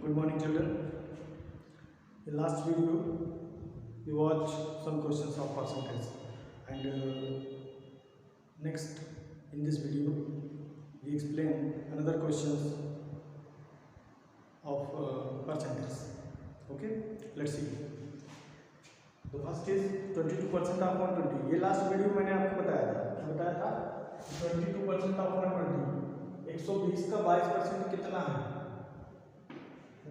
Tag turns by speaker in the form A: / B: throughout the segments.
A: Good morning, children. In last video, we watched some questions of percentage, and next in this video, we explain another questions of percentage. Okay, let's see. The first is 22% of 120. ये last video मैंने आपको बताया था, क्या बताया था? 22% of 120. 120 का 22% कितना है?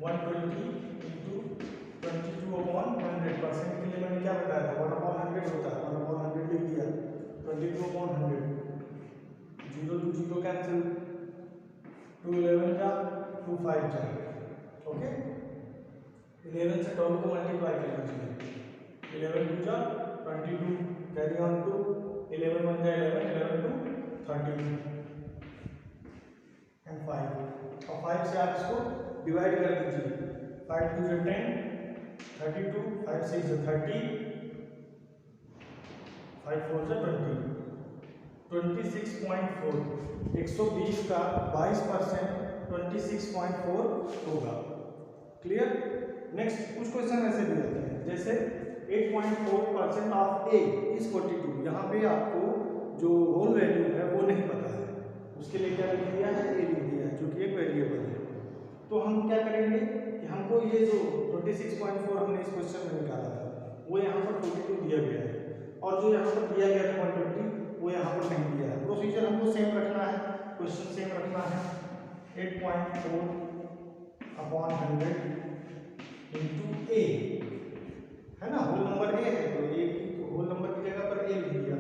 A: 120 into 22/100%. के लिए मैंने क्या बताया था? 1/100 होता है, 1/100 लिख दिया. 22/100. 0 to 0 कैंसिल, 2 11 जा, 2 5 जा. ओके, 11 से 12 को मल्टीप्लाई कर लीजिए. 11 2 जा 22, कैरी ऑन टू 11 1 जा 11, 11 2 32 एंड 5. और 5 से आप इसको डिवाइड कर दीजिए. 5 2 जा 10, 32, 5 6 जा 30, 5 4 जा 20. 26.4. 120 का 22% 26.4 होगा. क्लियर. नेक्स्ट कुछ क्वेश्चन ऐसे भी आते हैं, जैसे 8.4% ऑफ ए इज 42. यहाँ पे आपको जो होल वैल्यू है वो नहीं पता है, उसके लिए क्या लिख दिया है? ए लिख दिया है, जो कि एक वेरिएबल है. तो हम क्या करेंगे कि हमको ये जो 26.4 हमने इस क्वेश्चन में निकाला था वो यहाँ पर 42 दिया गया है, और जो यहाँ पर दिया गया था 120 वो यहाँ पर नहीं दिया है. प्रोसीजर हमको सेम रखना है, क्वेश्चन सेम रखना है. 8.4/100 इंटू ए है ना, होल नंबर ए है तो ए की होल नंबर की जगह पर ए लिख दिया.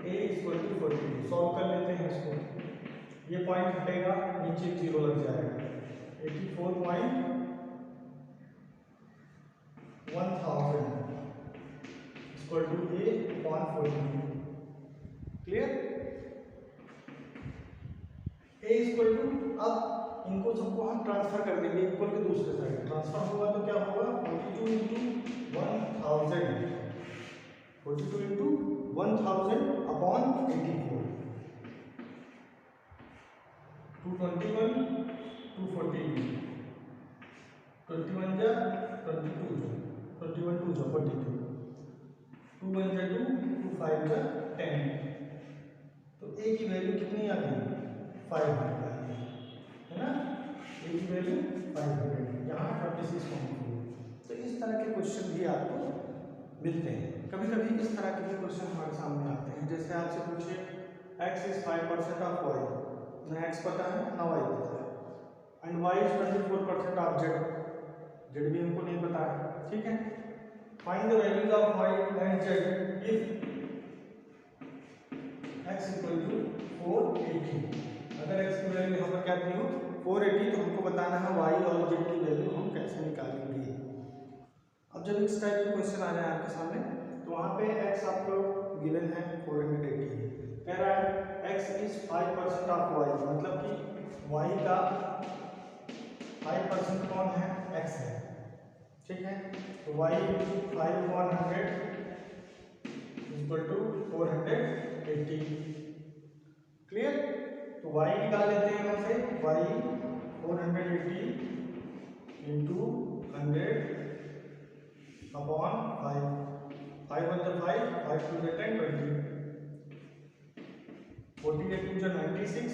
A: ए इक्वल टू 42. सॉल्व कर लेते हैं इसको. ये पॉइंट हटेगा, नीचे 0 लग जाएगा. 84.1000 equal to A upon 42. Clear. A equal to, अब इनको सबको हम ट्रांसफर कर देंगे इक्वल के दूसरे साइड. ट्रांसफर होगा तो क्या होगा? 42 इंटू 1000, 42 इंटू 1000 अपॉन 84. 221 242, 21 जा 22 जा 21 2 जा 42, 2 1 जा 2, 2 5 जा 10. तो ए की वैल्यू कितनी आ गई? 500 है ना. ए की वैल्यू 500, यहाँ 26.4. तो इस तरह के क्वेश्चन भी आपको मिलते हैं. कभी कभी इस तरह के भी क्वेश्चन हमारे सामने आते हैं, जैसे आपसे पूछे x इज 5% ऑफ y. ना x पता है ना y पता है, and y is 24% of z. z भी हमको नहीं पता है. ठीक है. Find the values of y and z if x equal to 480. अगर x की वैल्यू यहाँ पर क्या दी हो 480, तो हमको बताना है y और z की वैल्यू हम कैसे निकालेंगे. अब जब इस टाइप के क्वेश्चन आ जाए आपके सामने, तो वहाँ पे x आपको गिवन है 480. कह रहा है x इज 5% ऑफ y, मतलब कि y का 5% कौन है? x है. ठीक है. तो y 5/100 इक्वल टू 480. क्लियर. तो y निकाल लेते हैं यहाँ से. y 480 into 100 upon 5. 5 1 जा 5, 5 2 जा 10, 20, 48 2 जा 96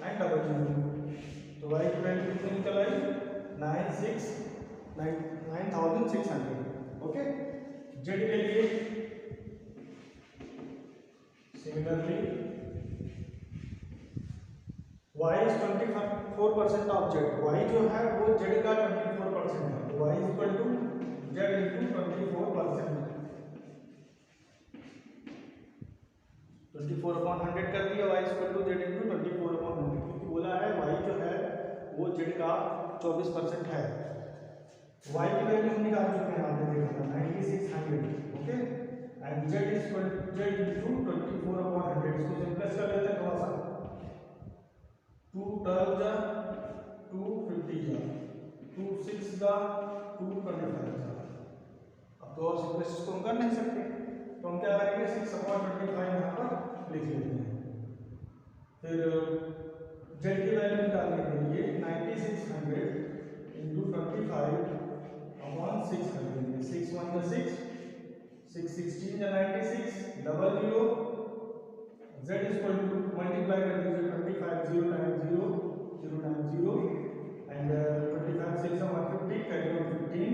A: एंड डबल 0. तो y की वैल्यू कितनी निकल आई? 9600. ओके. z के लिए similarly y is 24% of z. y जो है वो z का 24% है. तो y equal to z into 24%. 24/100 कर दिया. y equal to z into 24/100, क्योंकि बोला है y जो है वो z का 24% है. y की वैल्यू हम निकाल चुके हैं, आपने देखा था 9600. Okay. And z equal z into 24/100. इसको सिंपलेक्स कर लेते हैं थोड़ा सा. 2 12 जा 2 50 जा 2 6 जा 2 25 जा. अब तो और सिंपलेक्स इसको हम कर नहीं सकते, तो हम क्या करेंगे? 6/25 यहाँ पर लिख लेते हैं. फिर z की वैल्यू निकालने के लिए 9600 इंटू 25/6 कर देंगे। 6 1 जा 6, 6 16 जा 96, double zero, z equal to multiply कर दीजिए 25 0 टाइम्स 0 0 टाइम्स 0 एंड 25 6 जा 150 कैरी ऑन 15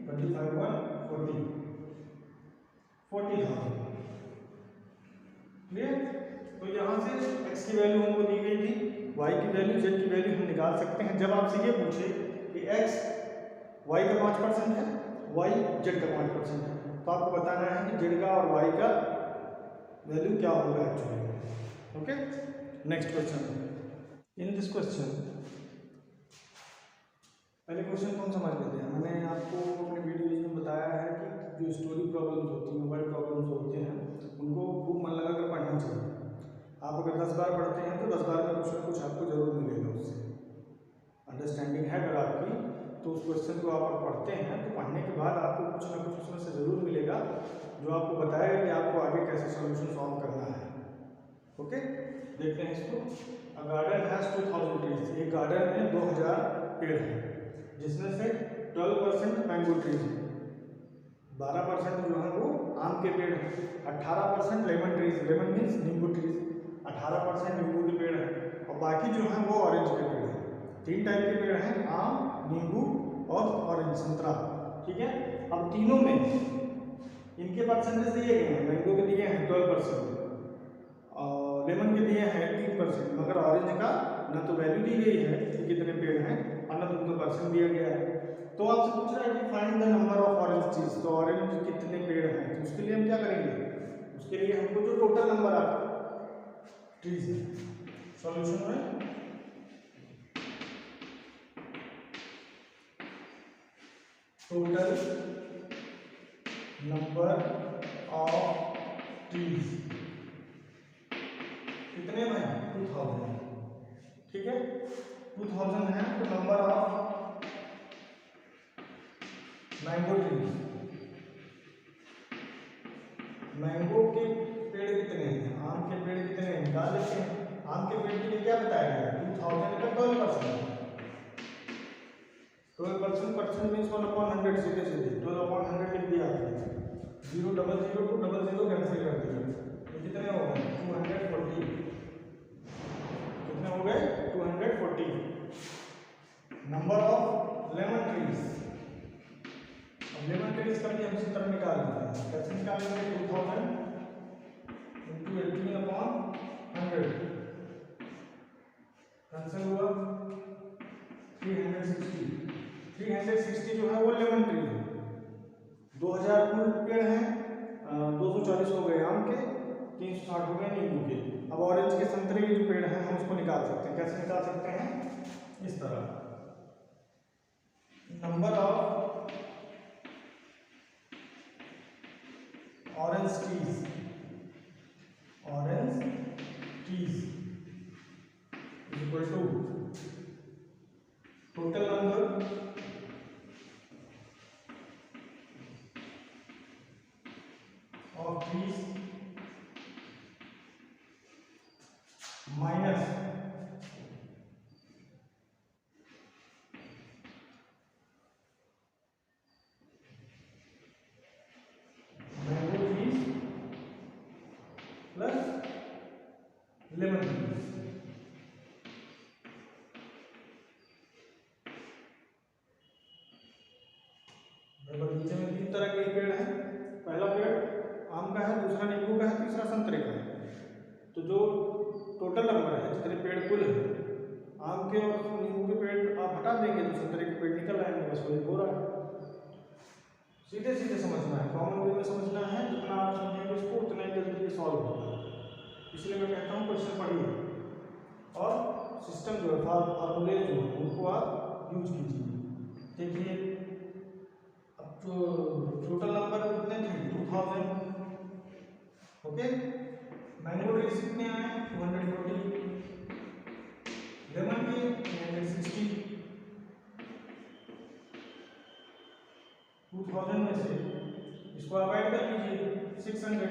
A: 25 1 40 40,000। क्लियर? तो यहाँ से x की वैल्यू हमको दी गई थी, y की वैल्यू, z की वैल्यू हम निकाल सकते हैं। जब आपसे ये पूछे कि x y का 5% है, y z का 5% है, तो आपको बताना है कि z का और y का वैल्यू क्या होगा actually. Okay, next question. In this question, पहले क्वेश्चन कौन समझ लेते हैं। मैंने आपको अपने वीडियोज में बताया है कि जो स्टोरी प्रॉब्लम्स होती हैं, वर्ड प्रॉब्लम्स होते हैं, उनको खूब मन लगा कर पढ़ना चाहिए। आप अगर 10 बार पढ़ते हैं तो 10 बार में कुछ ना कुछ आपको जरूर मिलेगा उससे। अंडरस्टैंडिंग है अगर आपकी, तो उस क्वेश्चन को आप पढ़ते हैं तो पढ़ने के बाद आपको कुछ ना कुछ उसमें से जरूर मिलेगा जो आपको बताएगा कि आपको आगे कैसे सॉल्यूशन सॉल्व करना है। ओके, देखते हैं इसको। अ गार्डन हैज 2000 ट्रीज, एक गार्डन में 2000 पेड़ हैं, जिसमें से 12% मैंगो ट्रीज हैं, 12% जो है वो आम के पेड़ हैं, 18% लेमन ट्रीज, लेमन मीन्स नींबू ट्रीज, 18% नींबू के पेड़ हैं, और बाकी जो हैं वो ऑरेंज के पेड़ हैं। 3 टाइप के पेड़ हैं, आम, नींबू और ऑरेंज, संतरा। ठीक है, अब तीनों में इनके परसेंटेज दिए गए हैं। मैंगो के दिए हैं 12% और लेमन के दिए हैं 18%, मगर ऑरेंज का ना तो वैल्यू दी गई है कि कितने पेड़ हैं और ना तो उनको परसेंट दिया गया है। तो आपसे पूछ रहा है कि find the number of orange trees, तो ऑरेंज कितने पेड़ हैं, तो उसके लिए हम क्या करेंगे, उसके लिए हमको जो टोटल नंबर ऑफ ट्रीज है, सॉल्यूशन में टोटल नंबर ऑफ ट्रीज कितने भाई, 2000। ठीक है, 2000 है, तो number of mango trees, mango के पेड़ कितने हैं, आम के पेड़ कितने हैं, निकाल लेते हैं। आम के पेड़ के लिए क्या बताया गया, 2000 का 12%, 12% मीन्स 1/100, सीधे सीधे 12/100 लिख दिया आपने। 0 0 0 2 0 0 कैंसिल कर दिया, तो कितने हो गए 240, कितने हो गए 240। नंबर ऑफ लेमन ट्रीज, अब लेमन ट्रीज का भी हम सूत्र निकाल लेते हैं। कैसे निकालेंगे, 2000 इंटू 18/100 कैंसिल हुआ 360 जो है वो लेमन ट्री है। 2000 कुल पेड़ हैं, 240 हो गए आम के, 360 हो गए नींबू के। अब ऑरेंज के, संतरे के जो पेड़ हैं हम उसको निकाल सकते हैं। कैसे निकाल सकते हैं, इस तरह, number of orange trees, orange trees equal to total number of trees minus mango trees plus lemon trees. बगीचे में 3 तरह के पेड़ हैं, पहला पेड़ आम का है, दूसरा नींबू का है, तीसरा संतरे का है। तो जो टोटल नंबर है, जितने पेड़ कुल हैं, आम के और नींबू के पेड़ आप हटा देंगे तो संतरे के पेड़ निकल आएंगे, बस वही हो रहा है। सीधे सीधे समझना है, कॉमन वे में समझना है, जितना आप समझेंगे उसको उतना ही जल्दी ये सॉल्व होगा। इसलिए मैं कहता हूँ क्वेश्चन पढ़िए और सिस्टम जो है, फार्मूले जो है उनको आप यूज कीजिए। देखिए, अब जो टोटल नंबर कितने थे, 2000। ओके, मैंगो ट्रीज कितने आए, 240, लेमन के 360। 2000 में से इसको आप ऐड कर लीजिए 600,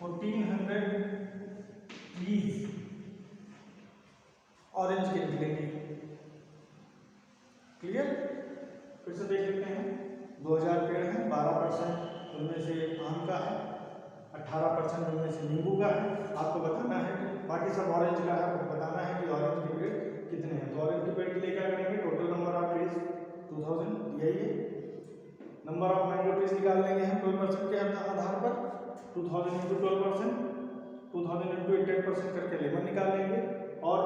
A: 1400 ट्रीज ऑरेंज के निकलेंगे। क्लियर? फिर से देख लेते हैं। 2000 पेड़ हैं, 12% उनमें से आम का है, 18% उनमें से नींबू का है। आपको बताना है, बाकी सब ऑरेंज का है, आपको बताना है कि ऑरेंज के पेड़ कितने हैं। तो ऑरेंज के पेड़ के लिए क्या करेंगे, टोटल नंबर ऑफ ट्रीज 2000 दिया ही है। नंबर ऑफ मैंगो ट्रीज निकाल लेंगे हम 12% के आधार पर। 2000 इंटू 12%, 2000 इंटू 8% करके लेमन निकाल लेंगे। और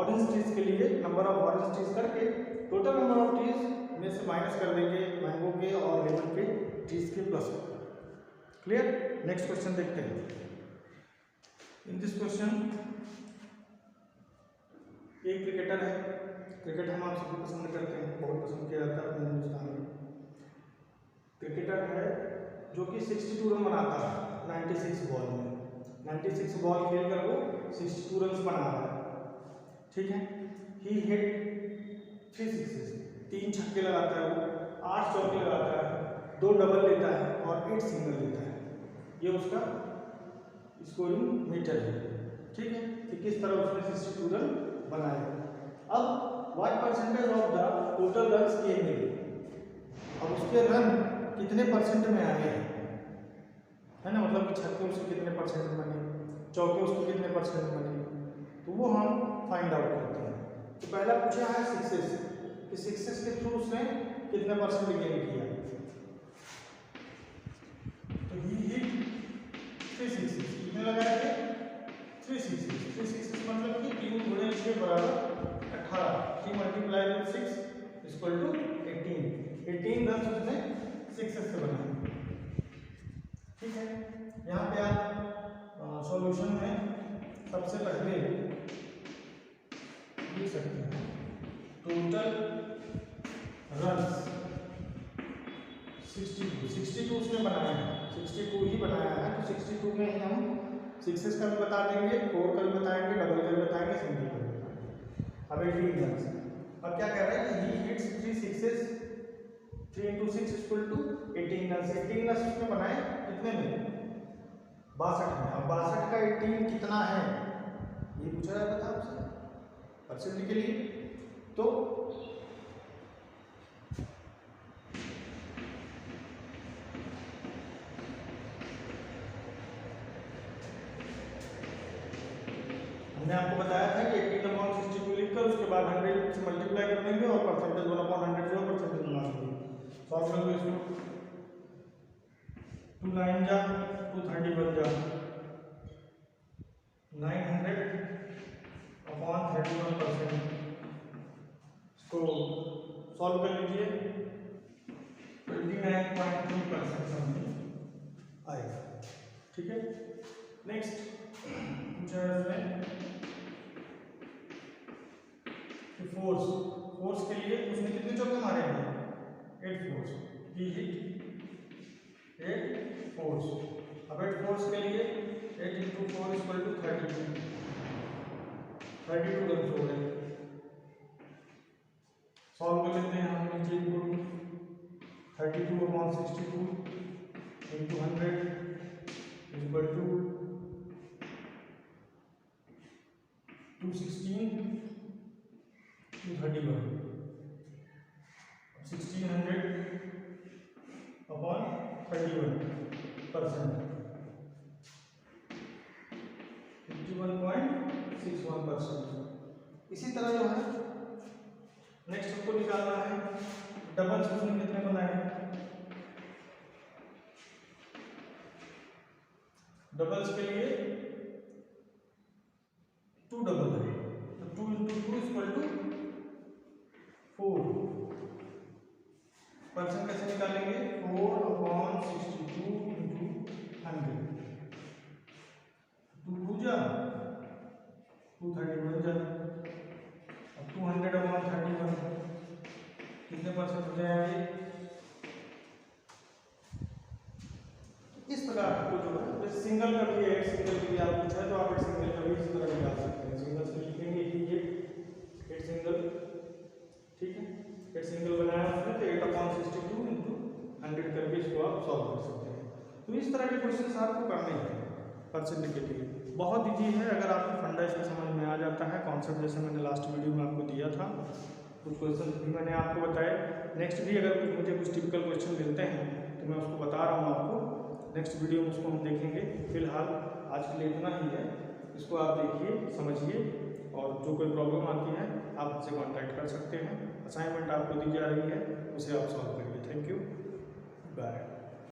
A: ऑरेंज ट्रीज के लिए नंबर ऑफ ऑरेंज ट्रीज करके टोटल नंबर ऑफ ट्रीज में से माइनस कर देंगे मैंगो के और लेमन के ट्रीज के प्लस। क्लियर? नेक्स्ट क्वेश्चन देखते हैं। इन दिस क्वेश्चन एक क्रिकेटर है, क्रिकेट हम आप सभी पसंद करते हैं, बहुत पसंद किया जाता है अपने हिंदुस्तान में। क्रिकेटर है जो कि 62 रन बनाता है 96 बॉल में। 96 बॉल खेल कर वो 62 रन बना रहा है। ठीक है? ही हिट 3 सिक्सेस, 3 छक्के लगाता है वो, 8 चौके लगाता है, 2 डबल लेता है और 8 सिंगल लेता है। ये उसका स्कोरिंग मीटर है। ठीक है? कि किस तरह उसने 62 रन बनाए। अब what percentage of the total runs came in, अब उसके रन कितने परसेंट में आए हैं, है ना, मतलब कि छक्के उसके कितने परसेंट बने, चौके उसके कितने परसेंट बने, तो वो हम फाइंड आउट करते हैं। तो पहला पूछा है सिक्सेस, कि सिक्सेस के थ्रू उसने कितने परसेंट गेन किया। तो ही हिट 3 सिक्सेस, कितने लगाए थे, 3 सिक्सेस। 3 सिक्सेस मतलब कि 3 गुणे 6 बराबर 18, 3 multiply with 6 equal to 18 run उसने सिक्सेस से बनाए। ठीक है? यहाँ पे आप सॉल्यूशन में सबसे पहले लिख सकते हैं टोटल रन्स 62 उसने बनाया है, 62 ही बनाया है। तो 62 में ही हम सिक्सेस का भी बता देंगे, 4 का भी बताएंगे, डबल का भी बताएंगे, सिंगल का भी बताएंगे। अब 18 रन्स, अब क्या कह रहा है कि he hits 3 sixes, 3 into 6 equal to 18 runs. 18 runs उसने बनाए कितने में, 62 में। अब 62 का 18 कितना है ये पूछा जाता था आपसे परसेंट के लिए। तो हमने आपको बताया था कि 18/62 लिखकर उसके बाद 100 से मल्टीप्लाई कर देंगे और परसेंटेज 1/100 जो परसेंटेज बना देंगे। सॉल्व कर दो इसको, 2 9 जा 231 जा 900/31%। इसको सॉल्व कर लीजिए, 29.2% समथिंग आएगा। ठीक है? नेक्स्ट पूछा है उसने कि फोर्स के लिए उसने कितने चौके मारे हैं, 8 फोर्स। ही हिट 8 फोर्स। अब 8 फोर्स के लिए 8 into 4 इक्वल टू 32 रन हो गए। सॉल्व कर लेते हैं हम नीचे को, 32/62 into 100 इक्वल टू 216 231। 1600/31%, 51.61%। इसी तरह जो है नेक्स्ट हमको निकालना है डबल्स उसने कितने बनाए हैं। डबल्स के लिए 2 डबल है, तो 2 into 2 इक्वल टू 4। परसेंट कैसे निकालेंगे, 4/62 into 100, 2 जा 231 जा। अब 200/31 कितने परसेंट हो जाएंगे। इस प्रकार आपको जो है सिंगल का भी है, सिंगल के लिए आप पूछा तो आप सिंगल का भी इस तरह निकाल सकते हैं। सिंगल से लिखेंगे कि ये 8 सिंगल, ठीक है, 8 सिंगल बनाया उसने तो 8/62 into 100 करके इसको आप सॉल्व कर सकते हैं। तो इस तरह के क्वेश्चन आपको करने हैं। परसेंट के लिए। बहुत ईजी है, अगर आपको फंडा इसका समझ में आ जाता है, कॉन्सेप्ट जैसे मैंने लास्ट वीडियो में आपको दिया था, कुछ क्वेश्चन भी मैंने आपको बताए। नेक्स्ट भी अगर मुझे कुछ टिपिकल क्वेश्चन मिलते हैं तो मैं उसको बता रहा हूँ आपको, नेक्स्ट वीडियो में उसको हम देखेंगे। फिलहाल आज के लिए इतना ही है, इसको आप देखिए, समझिए, और जो कोई प्रॉब्लम आती है आप मुझसे कॉन्टैक्ट कर सकते हैं। असाइनमेंट आपको दी जा रही है, उसे आप सॉल्व करिए। Thank you, bye.